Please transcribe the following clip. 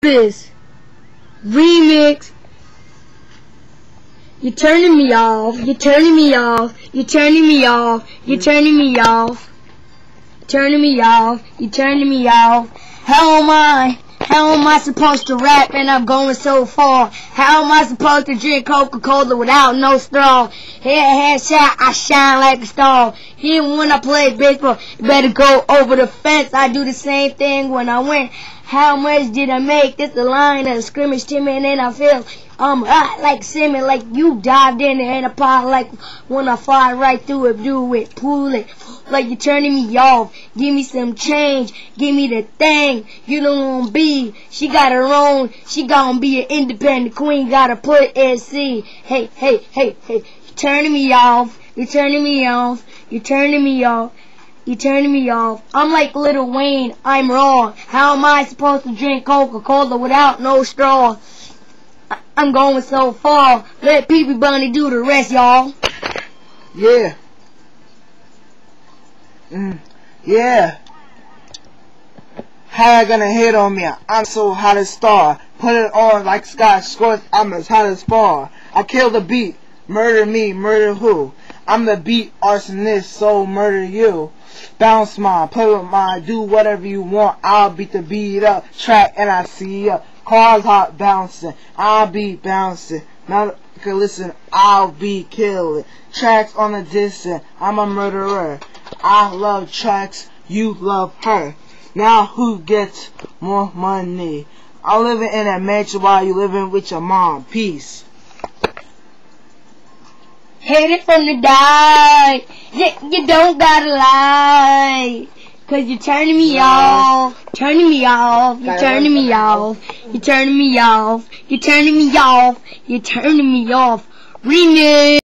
this remix. You're turning me off. You're turning me off. You're turning me off. You're turning me off. Turning me off. You're turning me off. How am I supposed to rap and I'm going so far? How am I supposed to drink Coca-Cola without no straw? Headshot, I shine like a star. Even when I play baseball, you better go over the fence. I do the same thing when I win. How much did I make? This the line of the scrimmage to me, and then I feel I'm hot like Simmons, like you dived in the pot, like when I fly right through it, do it, pull it, like you're turning me off. Give me some change, give me the thing. You don't want be, she got her own, she gonna be an independent queen, gotta put SC. Hey, you're turning me off, you're turning me off, you're turning me off. You're turning me off. I'm like Lil Wayne, I'm wrong. How am I supposed to drink Coca-Cola without no straw? I'm going so far. Let Peepy Bunny do the rest, y'all. Yeah. Yeah. How you gonna hit on me? I'm so hot as star. Put it on like Scott Scorch. I'm as hot as far. I kill the beat. Murder me, murder who? I'm the beat arsonist, so murder you. Bounce mine, play with mine, do whatever you want. I'll beat the beat up, track and I see ya. Cars hot bouncing, I'll be bouncing. Now listen, I'll be killing. Tracks on the distance, I'm a murderer. I love tracks, you love her. Now who gets more money? I'm living in a mansion while you living with your mom. Peace. Hit it from the die. You don't gotta lie. Cause you're turning me off. Turning me off. You're turning me off. You're turning me off. You're turning me off. You're turning me off. Remix.